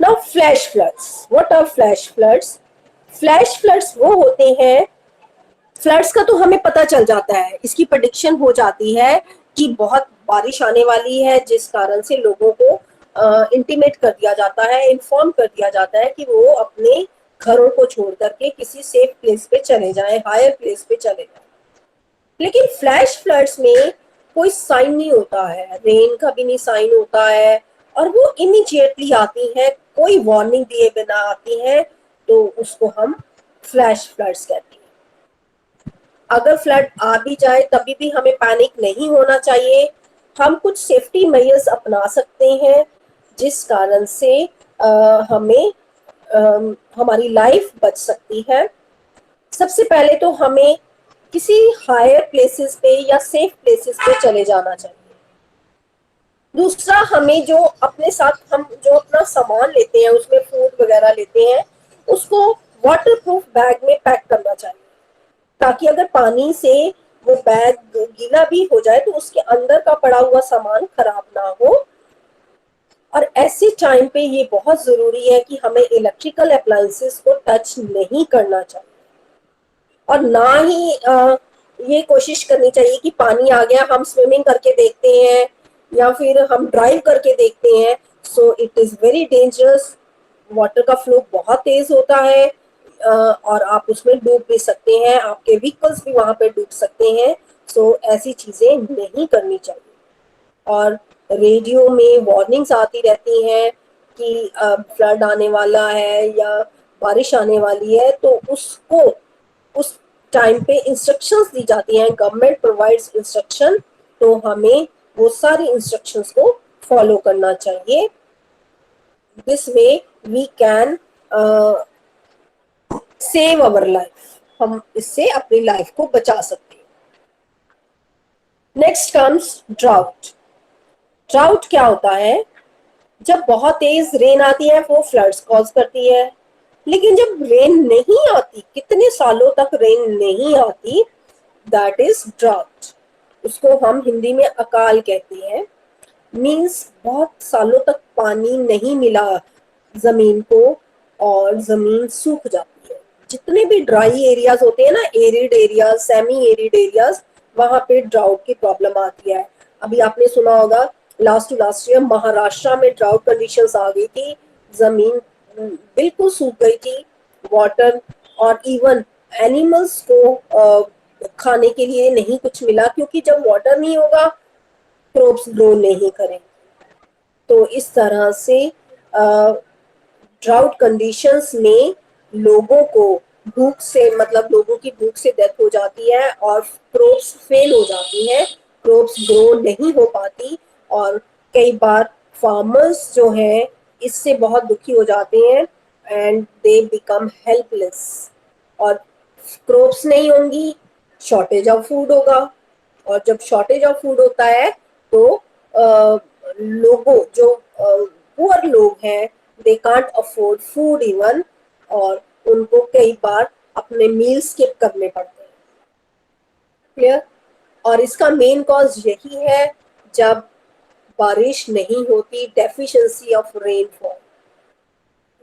E: Now flash floods. What are flash floods? Flash floods वो होते हैं, फ्लड्स का तो हमें पता चल जाता है, इसकी प्रेडिक्शन हो जाती है कि बहुत बारिश आने वाली है जिस कारण से लोगों को इंटीमेट कर दिया जाता है, इन्फॉर्म कर दिया जाता है कि वो अपने घरों को छोड़ करके किसी सेफ प्लेस पे चले जाएं, हायर प्लेस पे चले जाएं। लेकिन फ्लैश फ्लड्स में कोई साइन नहीं होता है, रेन का भी नहीं साइन होता है और वो इमीडिएटली आती है, कोई वार्निंग दिए बिना आती है, तो उसको हम फ्लैश फ्लड्स कहते हैं। अगर फ्लड आ भी जाए तभी भी हमें पैनिक नहीं होना चाहिए। हम कुछ सेफ्टी मेजर्स अपना सकते हैं जिस कारण से हमें हमारी लाइफ बच सकती है। सबसे पहले तो हमें किसी हायर प्लेसेस पे या सेफ प्लेसेस पे चले जाना चाहिए। दूसरा, हमें जो अपने साथ हम जो अपना सामान लेते हैं, उसमें फूड वगैरह लेते हैं, उसको वाटरप्रूफ बैग में पैक करना चाहिए ताकि अगर पानी से वो बैग गीला भी हो जाए तो उसके अंदर का पड़ा हुआ सामान खराब ना हो। और ऐसे टाइम पे ये बहुत जरूरी है कि हमें इलेक्ट्रिकल अप्लायंसेस को टच नहीं करना चाहिए और ना ही ये कोशिश करनी चाहिए कि पानी आ गया हम स्विमिंग करके देखते हैं या फिर हम ड्राइव करके देखते हैं। So it is very dangerous. Water का फ्लो बहुत तेज होता है और आप उसमें डूब भी सकते हैं, आपके व्हीकल्स भी वहाँ पे डूब सकते हैं। सो ऐसी चीज़ें नहीं करनी चाहिए। और रेडियो में वार्निंग्स आती रहती हैं कि फ्लड आने वाला है या बारिश आने वाली है, तो उसको उस टाइम पे इंस्ट्रक्शंस दी जाती हैं, गवर्नमेंट प्रोवाइड्स इंस्ट्रक्शन, तो हमें वो सारी इंस्ट्रक्शंस को फॉलो करना चाहिए। This way we can save our life, हम इससे अपनी लाइफ को बचा सकते हैं। Next comes drought. ड्राउट क्या होता है? जब बहुत तेज रेन आती है वो फ्लड्स कॉज करती है, लेकिन जब रेन नहीं आती, कितने सालों तक रेन नहीं आती, दैट इज ड्राउट। उसको हम हिंदी में अकाल कहते हैं। मीन्स बहुत सालों तक पानी नहीं मिला जमीन को और जमीन सूख जाती है। जितने भी ड्राई एरियाज होते हैं ना, arid areas, semi arid areas, वहां पे ड्राउट की प्रॉब्लम आती है। अभी आपने सुना होगा last to last year Maharashtra में ड्राउट कंडीशंस आ गई थी, जमीन बिल्कुल सूख गई थी, वाटर और इवन एनिमल्स को खाने के लिए नहीं कुछ मिला, क्योंकि जब वाटर नहीं होगा क्रॉप्स ग्रो नहीं करेंगे। तो इस तरह से ड्राउट कंडीशंस में लोगों को भूख से, मतलब लोगों की भूख से डेथ हो जाती है और क्रॉप्स फेल हो जाती है, क्रॉप्स ग्रो नहीं हो पाती और कई बार फार्मर्स जो हैं इससे बहुत दुखी हो जाते हैं एंड दे बिकम हेल्पलेस। और क्रॉप्स नहीं होंगी, शॉर्टेज ऑफ फूड होगा, और जब शॉर्टेज ऑफ फूड होता है तो लोगों जो पुअर लोग हैं they can't afford food even, और उनको कई बार अपने मील स्किप करने पड़ते हैं। क्लियर? और इसका मेन कॉज यही है, जब बारिश नहीं होती, डेफिशिएंसी ऑफ रेनफॉल,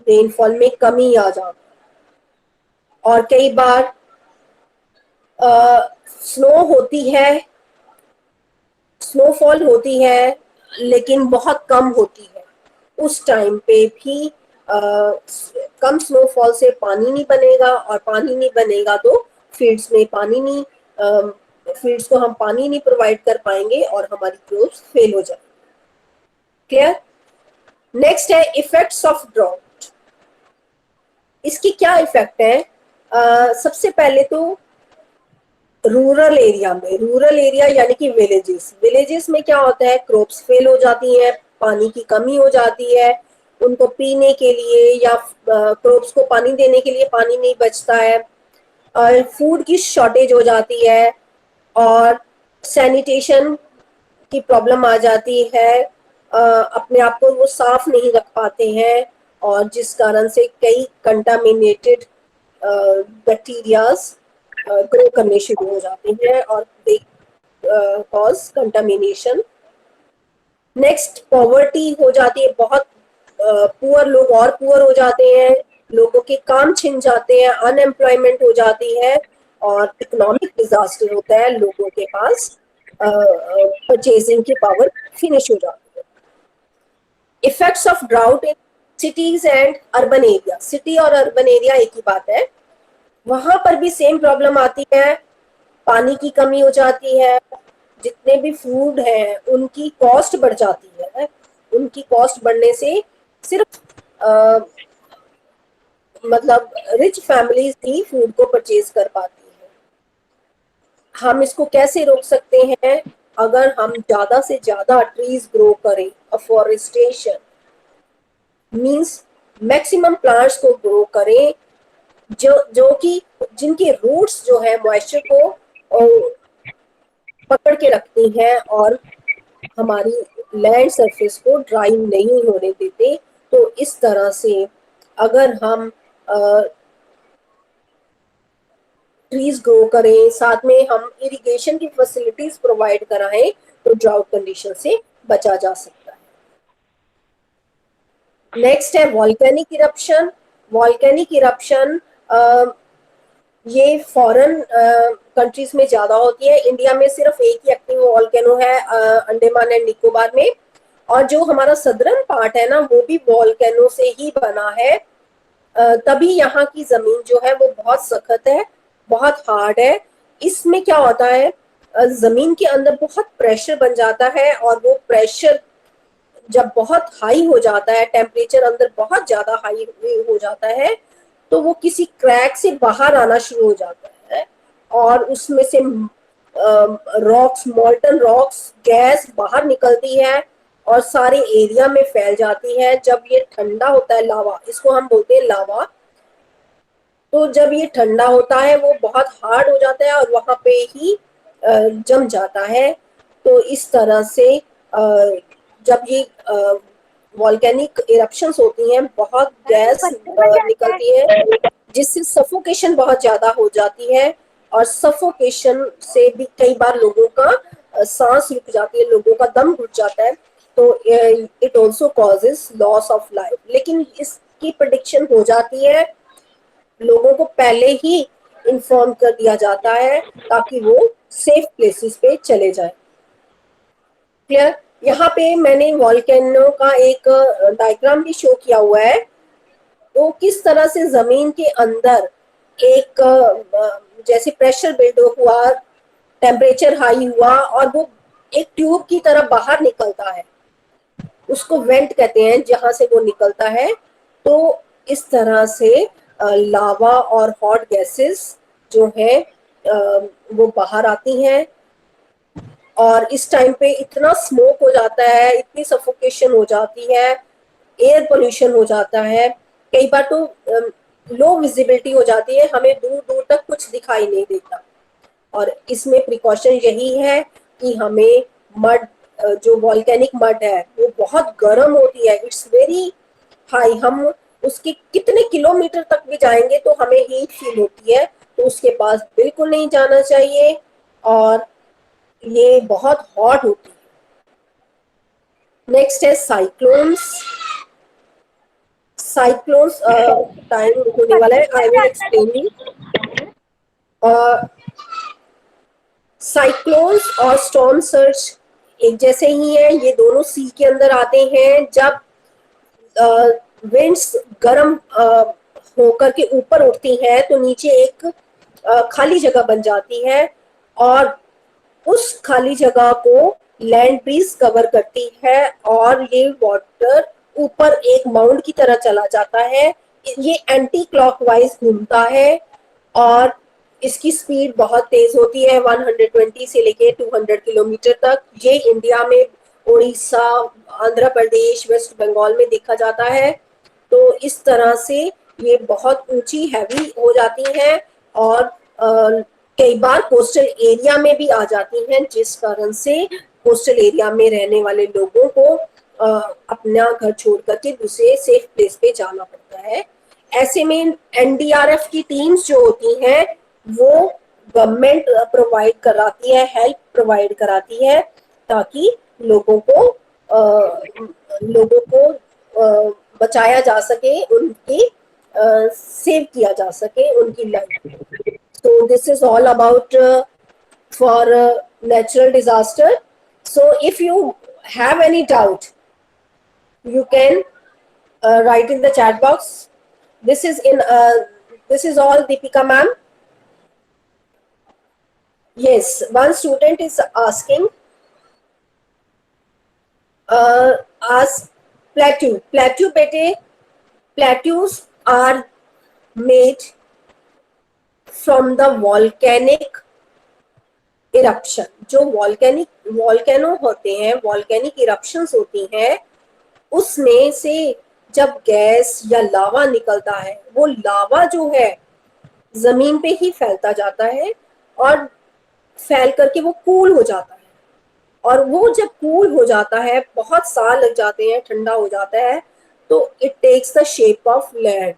E: रेनफॉल में कमी आ जाती है। और कई बार स्नो होती है, स्नोफॉल होती है लेकिन बहुत कम होती है, उस टाइम पे भी कम स्नोफॉल से पानी नहीं बनेगा, और पानी नहीं बनेगा तो फील्ड्स में पानी नहीं, फील्ड्स को हम पानी नहीं प्रोवाइड कर पाएंगे और हमारी क्रॉप्स फेल हो जाएंगी। क्लियर? नेक्स्ट है इफेक्ट्स ऑफ ड्राउट। इसकी क्या इफेक्ट है? सबसे पहले तो रूरल एरिया में, रूरल एरिया यानी कि विलेजेस, विलेजेस में क्या होता है, क्रॉप्स फेल हो जाती हैं, पानी की कमी हो जाती है, उनको पीने के लिए या क्रॉप्स को पानी देने के लिए पानी नहीं बचता है, और फूड की शॉर्टेज हो जाती है, और सैनिटेशन की प्रॉब्लम आ जाती है, अपने आप को वो साफ नहीं रख पाते हैं, और जिस कारण से कई कंटामिनेटेड बैक्टीरियाज ग्रो करने शुरू हो जाते हैं और they cause contamination. Next poverty हो जाती है, बहुत पुअर लोग और पुअर हो जाते हैं, लोगों के काम छिन जाते हैं, अनएम्प्लॉयमेंट हो जाती है, और इकोनॉमिक डिजास्टर होता है, लोगों के पास परचेजिंग की पावर फिनिश हो जाती है। Effects of drought in cities and urban area. City और अर्बन एरिया एक ही बात है, वहां पर भी सेम प्रॉब्लम आती है, पानी की कमी हो जाती है, जितने भी फूड हैं उनकी कॉस्ट बढ़ जाती है, उनकी कॉस्ट बढ़ने से सिर्फ मतलब रिच फैमिलीज ही फूड को परचेज कर पाती है। हम इसको कैसे रोक सकते हैं? अगर हम ज्यादा से ज्यादा ट्रीज ग्रो करें, अफॉरेस्टेशन मींस मैक्सिमम प्लांट्स को ग्रो करें, जो कि जिनके रूट्स जो है मॉइस्चर को पकड़ के रखती हैं और हमारी लैंड सरफेस को ड्राई नहीं होने देते। तो इस तरह से अगर हम ट्रीज ग्रो करें, साथ में हम इरिगेशन की फैसिलिटीज प्रोवाइड कराएं, तो ड्राउट कंडीशन से बचा जा सकता है। नेक्स्ट है वॉल्केनिक इरप्शन। वॉल्केनिक इरप्शन ये फॉरेन कंट्रीज में ज्यादा होती है, इंडिया में सिर्फ एक ही एक्टिव वॉल्केनो है, अंडमान एंड निकोबार में, और जो हमारा सदर्न पार्ट है ना वो भी वॉल्केनो से ही बना है, तभी यहाँ की जमीन जो है वो बहुत सख्त है, बहुत हार्ड है। इसमें क्या होता है, जमीन के अंदर बहुत प्रेशर बन जाता है और वो प्रेशर जब बहुत हाई हो जाता है, टेम्परेचर अंदर बहुत ज्यादा हाई हो जाता है, तो वो किसी क्रैक से बाहर आना शुरू हो जाता है और उसमें से रॉक्स, मॉल्टन रॉक्स, गैस बाहर निकलती है और सारे एरिया में फैल जाती है। जब ये ठंडा होता है लावा, इसको हम बोलते हैं लावा, तो जब ये ठंडा होता है वो बहुत हार्ड हो जाता है और वहां पे ही जम जाता है। तो इस तरह से जब ये वॉल्केनिक इरप्शंस होती हैं, बहुत गैस निकलती है जिससे सफोकेशन बहुत ज्यादा हो जाती है और सफोकेशन से भी कई बार लोगों का सांस रुक जाती है, लोगों का दम घुट जाता है। तो it also causes loss of life. लेकिन इसकी प्रेडिक्शन हो जाती है, लोगों को पहले ही इन्फॉर्म कर दिया जाता है ताकि वो सेफ प्लेसेस पे चले जाए। क्लियर? यहाँ पे मैंने वॉल्केनो का एक डायग्राम भी शो किया हुआ है, तो किस तरह से जमीन के अंदर एक जैसे प्रेशर बिल्ड हुआ, टेम्परेचर हाई हुआ और वो एक ट्यूब की तरह बाहर निकलता है, उसको वेंट कहते हैं जहां से वो निकलता है। तो इस तरह से लावा और हॉट गैसेस जो है वो बाहर आती हैं और इस टाइम पे इतना स्मोक हो जाता है, इतनी सफोकेशन हो जाती है, एयर पोल्यूशन हो जाता है, कई बार तो लो विजिबिलिटी हो जाती है, हमें दूर दूर तक कुछ दिखाई नहीं देता। और इसमें प्रिकॉशन यही है कि हमें मड, जो वॉल्केनिक मड है वो बहुत गर्म होती है, इट्स वेरी हाई, हम उसके कितने किलोमीटर तक भी जाएंगे तो हमें हीट फील होती है, तो उसके पास बिल्कुल नहीं जाना चाहिए और ये बहुत हॉट होती है। नेक्स्ट है साइक्लोन्स। साइक्लोन्स टाइम होने वाला है, I will explain you. Cyclones और स्टॉर्म सर्ज एक जैसे ही है, ये दोनों सी के अंदर आते हैं। जब विंड्स गर्म होकर के ऊपर उठती हैं तो नीचे एक खाली जगह बन जाती है और उस खाली जगह को लैंड ब्रीज कवर करती है और ये वाटर ऊपर एक माउंट की तरह चला जाता है। ये एंटी क्लॉकवाइज घूमता है और इसकी स्पीड बहुत तेज होती है, 120 से लेके 200 किलोमीटर तक। ये इंडिया में उड़ीसा, आंध्र प्रदेश, वेस्ट बंगाल में देखा जाता है। तो इस तरह से ये बहुत ऊंची, हैवी हो जाती हैं और कई बार कोस्टल एरिया में भी आ जाती हैं, जिस कारण से कोस्टल एरिया में रहने वाले लोगों को अपना घर छोड़ करके दूसरे सेफ प्लेस पे जाना पड़ता है। ऐसे में एनडीआरएफ की टीम्स जो होती हैं वो गवर्नमेंट प्रोवाइड कराती है, हेल्प प्रोवाइड कराती है ताकि लोगों को बचाया जा सके, उनकी सेव किया जा सके उनकी life. So this is all about for natural disaster. So if you have any doubt, you can write in the chat box. This is all, Deepika ma'am. Yes, one student is asking, ask plateau. Plateau bete, plateaus are made from the volcanic eruption. जो volcano होते हैं, volcanic eruptions होती हैं, उसमें से जब gas या लावा निकलता है, वो लावा जो है जमीन पे ही फैलता जाता है और फैल करके वो कूल हो जाता है और वो जब कूल हो जाता है, बहुत साल लग जाते हैं, ठंडा हो जाता है, तो it takes the shape of land.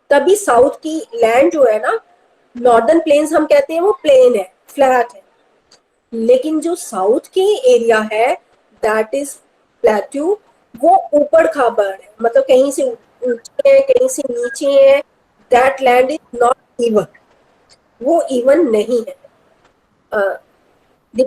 E: तभी साउथ की लैंड जो है ना, नॉर्दर्न प्लेन्स हम कहते हैं वो प्लेन है, फ्लैट है, लेकिन जो साउथ की एरिया है दैट इज प्लेट्यू, वो ऊपर खाबर है, मतलब कहीं से ऊंचे है, कहीं से नीचे है। That land is not even, वो इवन नहीं है।